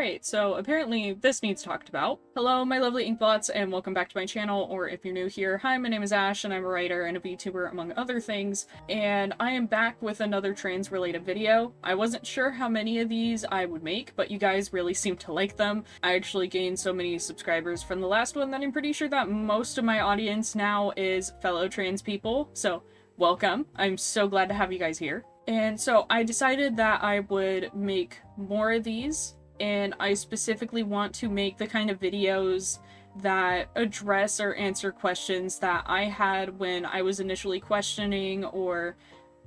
Alright, so apparently this needs talked about. Hello, my lovely inkbots, and welcome back to my channel, or if you're new here, hi, my name is Ash, and I'm a writer and a VTuber, among other things, and I am back with another trans-related video. I wasn't sure how many of these I would make, but you guys really seem to like them. I actually gained so many subscribers from the last one that I'm pretty sure that most of my audience now is fellow trans people, so welcome. I'm so glad to have you guys here. And so I decided that I would make more of these, and I specifically want to make the kind of videos that address or answer questions that I had when I was initially questioning, or,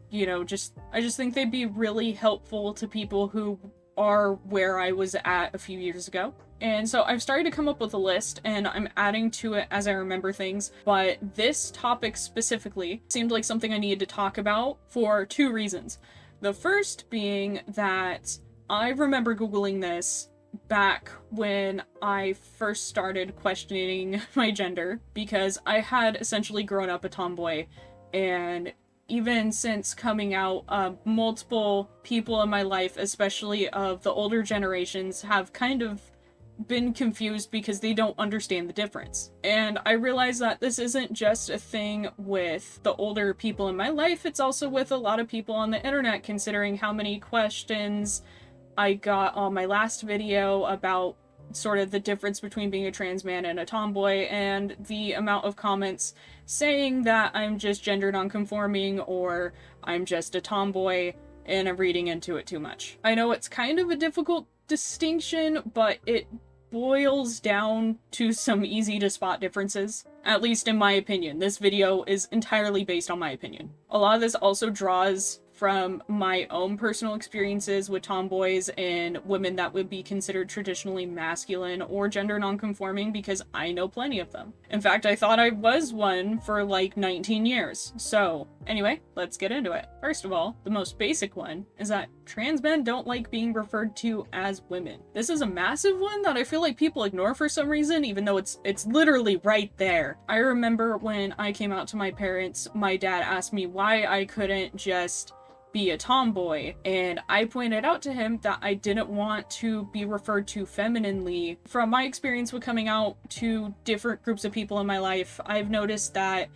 you know, I just think they'd be really helpful to people who are where I was at a few years ago. And so I've started to come up with a list, and I'm adding to it as I remember things, but this topic specifically seemed like something I needed to talk about for two reasons. The first being that I remember Googling this back when I first started questioning my gender, because I had essentially grown up a tomboy, and even since coming out, multiple people in my life, especially of the older generations, have kind of been confused because they don't understand the difference. And I realized that this isn't just a thing with the older people in my life, it's also with a lot of people on the internet, considering how many questions I got on my last video about sort of the difference between being a trans man and a tomboy, and the amount of comments saying that I'm just gender nonconforming or I'm just a tomboy, and I'm reading into it too much. I know it's kind of a difficult distinction, but it boils down to some easy to spot differences, at least in my opinion. This video is entirely based on my opinion. A lot of this also draws from my own personal experiences with tomboys and women that would be considered traditionally masculine or gender nonconforming, because I know plenty of them. In fact, I thought I was one for like 19 years. So anyway, let's get into it. First of all, the most basic one is that trans men don't like being referred to as women. This is a massive one that I feel like people ignore for some reason, even though it's literally right there. I remember when I came out to my parents, my dad asked me why I couldn't just be a tomboy, and I pointed out to him that I didn't want to be referred to femininely. From my experience with coming out to different groups of people in my life, I've noticed that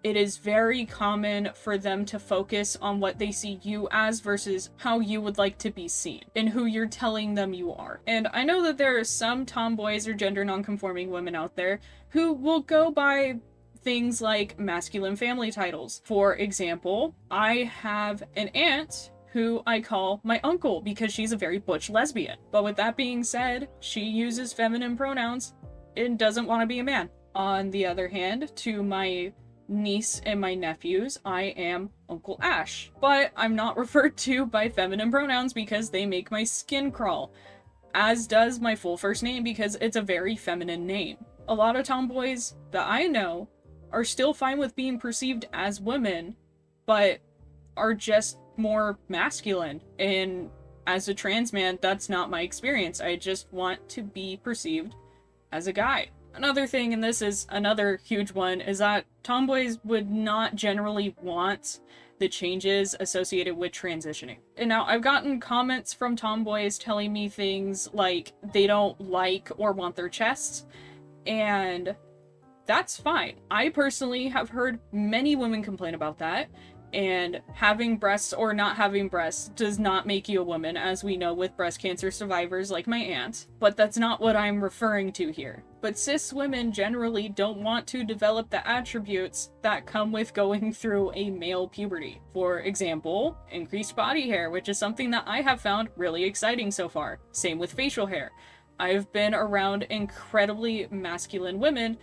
it is very common for them to focus on what they see you as versus how you would like to be seen and who you're telling them you are. And I know that there are some tomboys or gender nonconforming women out there who will go by things like masculine family titles. For example, I have an aunt who I call my uncle because she's a very butch lesbian. But with that being said, she uses feminine pronouns and doesn't want to be a man. On the other hand, to my niece and my nephews, I am Uncle Ash. But I'm not referred to by feminine pronouns because they make my skin crawl, as does my full first name because it's a very feminine name. A lot of tomboys that I know are still fine with being perceived as women, but are just more masculine. And as a trans man, that's not my experience. I just want to be perceived as a guy. Another thing, and this is another huge one, is that tomboys would not generally want the changes associated with transitioning. And now I've gotten comments from tomboys telling me things like they don't like or want their chests, and that's fine. I personally have heard many women complain about that, and having breasts or not having breasts does not make you a woman, as we know with breast cancer survivors like my aunt, but that's not what I'm referring to here. But cis women generally don't want to develop the attributes that come with going through a male puberty. For example, increased body hair, which is something that I have found really exciting so far. Same with facial hair. I've been around incredibly masculine women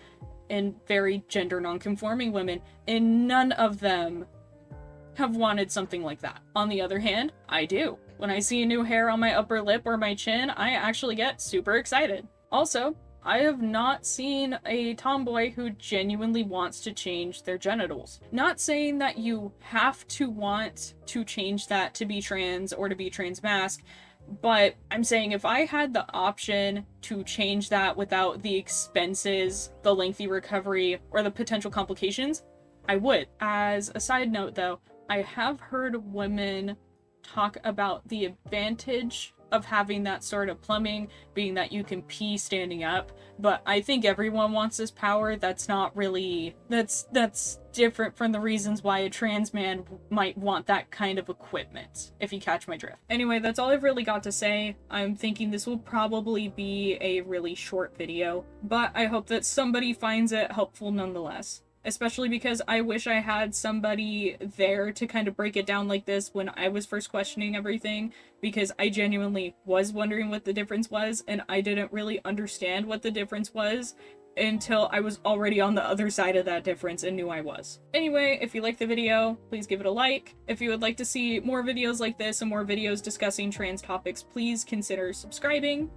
and very gender nonconforming women, and none of them have wanted something like that. On the other hand, I do. When I see a new hair on my upper lip or my chin, I actually get super excited. Also, I have not seen a tomboy who genuinely wants to change their genitals. Not saying that you have to want to change that to be trans or to be transmasc, but I'm saying if I had the option to change that without the expenses, the lengthy recovery, or the potential complications, I would. As a side note though, I have heard women talk about the advantage of having that sort of plumbing, being that you can pee standing up, but I think everyone wants this power. That's not really, that's different from the reasons why a trans man might want that kind of equipment, if you catch my drift. Anyway, that's all I've really got to say. I'm thinking this will probably be a really short video, but I hope that somebody finds it helpful nonetheless. Especially because I wish I had somebody there to kind of break it down like this when I was first questioning everything, because I genuinely was wondering what the difference was, and I didn't really understand what the difference was until I was already on the other side of that difference and knew I was. Anyway, if you liked the video, please give it a like. If you would like to see more videos like this and more videos discussing trans topics, please consider subscribing.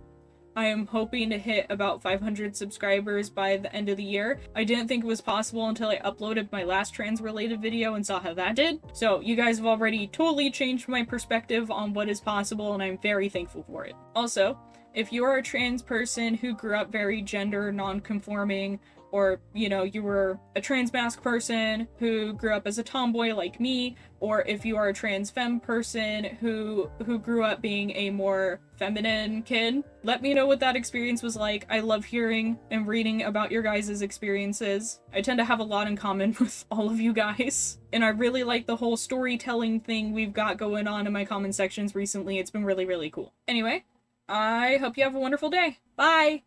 I am hoping to hit about 500 subscribers by the end of the year. I didn't think it was possible until I uploaded my last trans-related video and saw how that did. So you guys have already totally changed my perspective on what is possible, and I'm very thankful for it. Also, if you are a trans person who grew up very gender non-conforming, or, you know, you were a transmasc person who grew up as a tomboy like me, or if you are a trans femme person who grew up being a more feminine kid, let me know what that experience was like. I love hearing and reading about your guys' experiences. I tend to have a lot in common with all of you guys, and I really like the whole storytelling thing we've got going on in my comment sections recently. It's been really, really cool. Anyway, I hope you have a wonderful day. Bye!